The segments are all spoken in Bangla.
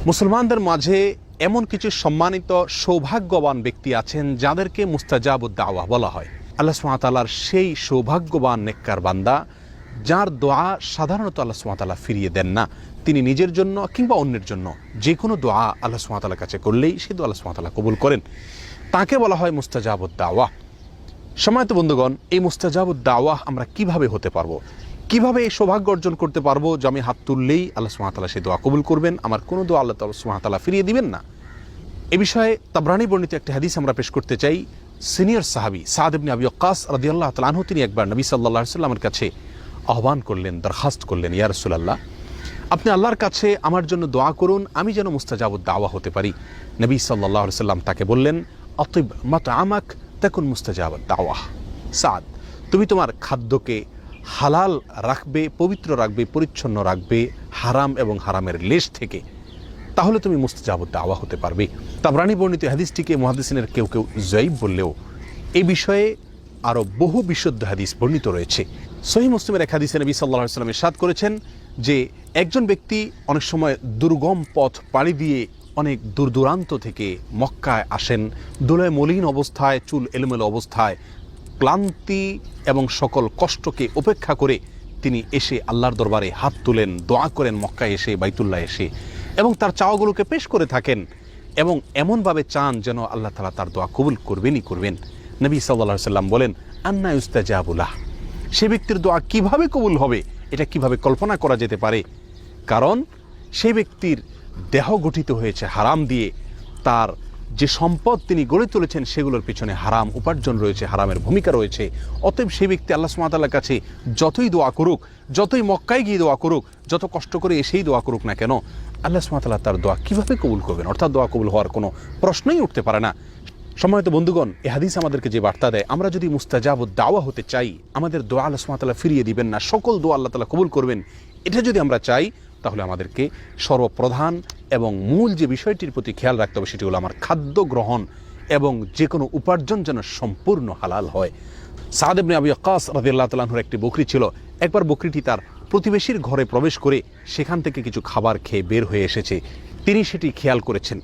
মুসলমানদের মাঝে এমন কিছু সম্মানিত সৌভাগ্যবান ব্যক্তি আছেন যাদেরকে মুস্তাজাবুদ দাওয়া বলা হয়। আল্লাহ সুবহানাহু ওয়া তাআলার সেই সৌভাগ্যবান নেককার বান্দা যার দোয়া সাধারণত আল্লাহ সুবহানাহু ওয়া তাআলা ফিরিয়ে দেন না। তিনি নিজের জন্য কিংবা অন্যের জন্য যে কোনো দোয়া আল্লাহ সুবহানাহু ওয়া তাআলার কাছে করলেই সে দোয়া আল্লাহ সুবহানাহু ওয়া তাআলা কবুল করেন। তাকে বলা হয় মুস্তাজাবুদ দাওয়া। সম্মানিত বন্ধুগণ, এই মুস্তাজাবুদ দাওয়া আমরা কিভাবে হতে পারবো, কিভাবে এই সৌভাগ্য অর্জন করতে পারবো যে আমি হাত তুললেই আল্লাহ সুবহানাহু ওয়া তাআলা সেই দোয়া কবুল করবেন, আমার কোনো দোয়া আল্লাহ সুবহানাহু ওয়া তাআলা ফিরিয়ে দিবেন না? এ বিষয়ে তাবরানী বর্ণিত একটি হাদিস আমরা পেশ করতে চাই। সিনিয়র সাহাবী সাদ ইবনে আবি ওয়াক্কাস রাদিয়াল্লাহু তাআলা আনহু তিনি একবার নবী সাল্লাল্লাহু আলাইহি ওয়াসাল্লামের কাছে আহ্বান করলেন, দরখাস্ত করলেন, ইয়া রাসূলুল্লাহ, আপনি আল্লাহর কাছে আমার জন্য দোয়া করুন, আমি যেন মুস্তাজাবুদ দাওয়া হতে পারি। নবী সাল্লাল্লাহু আলাইহি ওয়াসাল্লাম তাকে বললেন, আতিব মাতআমাক তাকুন মুস্তাজাবুদ দাওয়া। সাদ, তুমি তোমার খাদ্যকে হালাল রাখবে, পবিত্র রাখবে, পরিচ্ছন্ন রাখবে হারাম এবং হারামের লেশ থেকে, তাহলে তুমি মুস্তাজাবুদ দাওয়া হতে পারবে। তাবরানী বর্ণিত হাদিসটিকে মুহাদ্দিসিনের কেউ কেউ যায়িফ বললেও এই বিষয়ে আরও বহু বিশুদ্ধ হাদিস বর্ণিত রয়েছে। সহিহ মুসলিমের এক হাদিসে নবী সাল্লাল্লাহু আলাইহি ওয়াসাল্লাম ইরশাদ করেছেন যে একজন ব্যক্তি অনেক সময় দুর্গম পথ পাড়ি দিয়ে অনেক দূর দূরান্ত থেকে মক্কায় আসেন, দোলায় মলিন অবস্থায়, চুল এলোমেলো অবস্থায়, ক্লান্তি এবং সকল কষ্টকে উপেক্ষা করে তিনি এসে আল্লাহর দরবারে হাত তুলেন, দোয়া করেন মক্কায় এসে, বাইতুল্লাহ এসে, এবং তার চাওয়াগুলোকে পেশ করে থাকেন এবং এমনভাবে চান যেন আল্লাহ তাআলা তার দোয়া কবুল করবেনই করবেন। নবী সাল্লাল্লাহু আলাইহি ওয়াসাল্লাম বলেন, আন্না ইউস্তাজাবু লাহ, সে ব্যক্তির দোয়া কিভাবে কবুল হবে এটা কিভাবে কল্পনা করা যেতে পারে? কারণ সেই ব্যক্তির দেহ গঠিত হয়েছে হারাম দিয়ে, তার যে সম্পদ তিনি গড়ে তুলেছেন সেগুলোর পিছনে হারাম উপার্জন রয়েছে, হারামের ভূমিকা রয়েছে। অতএব সেই ব্যক্তি আল্লাহ সুবহানাহু ওয়া তাআলার কাছে যতই দোয়া করুক, যতই মক্কায় গিয়ে দোয়া করুক, যত কষ্ট করে এসেই দোয়া করুক না কেন, আল্লাহ সুবহানাহু ওয়া তাআলা তার দোয়া কিভাবে কবুল করবেন? অর্থাৎ দোয়া কবুল হওয়ার কোনো প্রশ্নই উঠতে পারে না। সম্মানিত বন্ধুগণ, এই হাদিস আমাদেরকে যে বার্তা দেয়, আমরা যদি মুস্তাজাবুদ দাওয়া হতে চাই, আমাদের দোয়া আল্লাহ সুবহানাহু ওয়া তাআলা ফিরিয়ে দিবেন না, সকল দোয়া আল্লাহ তাআলা কবুল করবেন, এটা যদি আমরা চাই, তাহলে আমাদেরকে সর্বপ্রধান এবং মূল যে বিষয়টির প্রতি খেয়াল রাখতে হবে সেটি হলো আমার খাদ্য গ্রহণ এবং যে কোনো উপার্জন যেন সম্পূর্ণ হালাল হয়। সাদ ইবনে আবি ওয়াক্কাস রাদিয়াল্লাহু তাআলা আনহুর একটি বকরি ছিল। একবার বকরিটি তার প্রতিবেশীর ঘরে প্রবেশ করে সেখান থেকে কিছু খাবার খেয়ে বের হয়ে এসেছে। তিনি সেটি খেয়াল করেছেন।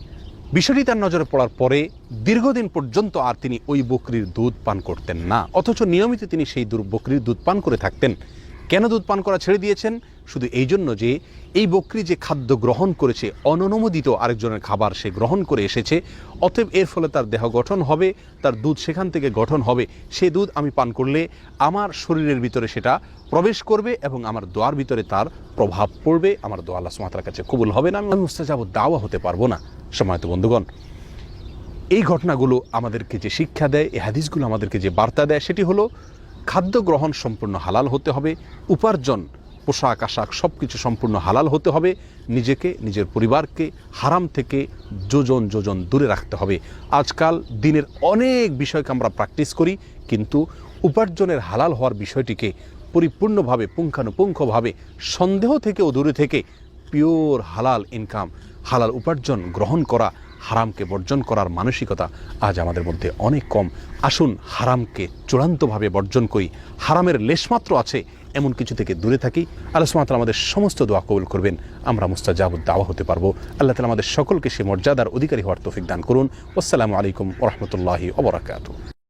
বিষয়টি তার নজরে পড়ার পরে দীর্ঘদিন পর্যন্ত আর তিনি ওই বকরির দুধ পান করতেন না, অথচ নিয়মিত তিনি সেই বকরির দুধ পান করে থাকতেন। কেন দুধ পান করা ছেড়ে দিয়েছেন? শুধু এই জন্য যে এই বকরি যে খাদ্য গ্রহণ করেছে, অননুমোদিত আরেকজনের খাবার সে গ্রহণ করে এসেছে, অতএব এর ফলে তার দেহ গঠন হবে, তার দুধ সেখান থেকে গঠন হবে, সে দুধ আমি পান করলে আমার শরীরের ভিতরে সেটা প্রবেশ করবে এবং আমার দোয়ার ভিতরে তার প্রভাব পড়বে, আমার দোয়া আল্লাহ সুবহানাহু ওয়া তাআলার কাছে কবুল হবে না, আমি মুস্তাজাবুদ দাওয়া হতে পারবো না। সম্মানিত বন্ধুগণ, এই ঘটনাগুলো আমাদেরকে যে শিক্ষা দেয়, এই হাদিসগুলো আমাদেরকে যে বার্তা দেয়, সেটি হলো খাদ্য গ্রহণ সম্পূর্ণ হালাল হতে হবে, উপার্জন, পোশাক আশাক সব কিছু সম্পূর্ণ হালাল হতে হবে, নিজেকে, নিজের পরিবারকে হারাম থেকে যোজন যোজন দূরে রাখতে হবে। আজকাল দিনের অনেক বিষয়কে আমরা প্র্যাকটিস করি, কিন্তু উপার্জনের হালাল হওয়ার বিষয়টিকে পরিপূর্ণভাবে, পুঙ্খানুপুঙ্খভাবে, সন্দেহ থেকেও দূরে থেকে পিওর হালাল ইনকাম, হালাল উপার্জন গ্রহণ করা, হারামকে বর্জন করার মানসিকতা আজ আমাদের মধ্যে অনেক কম। আসুন হারামকে চূড়ান্তভাবে বর্জন করি, হারামের লেশমাত্র আছে এমন কিছু থেকে দূরে থাকি। আল্লাহ সুবহানাহু ওয়া তাআলা আমাদের সমস্ত দোয়া কবুল করবেন, আমরা মুস্তাজাবুদ দাওয়া হতে পারবো। আল্লাহ তাআলা আমাদের সকলকে সে মর্যাদার অধিকারী হওয়ার তৌফিক দান করুন। আসসালামু আলাইকুম ওয়া রাহমাতুল্লাহি ওয়া বারাকাতুহু।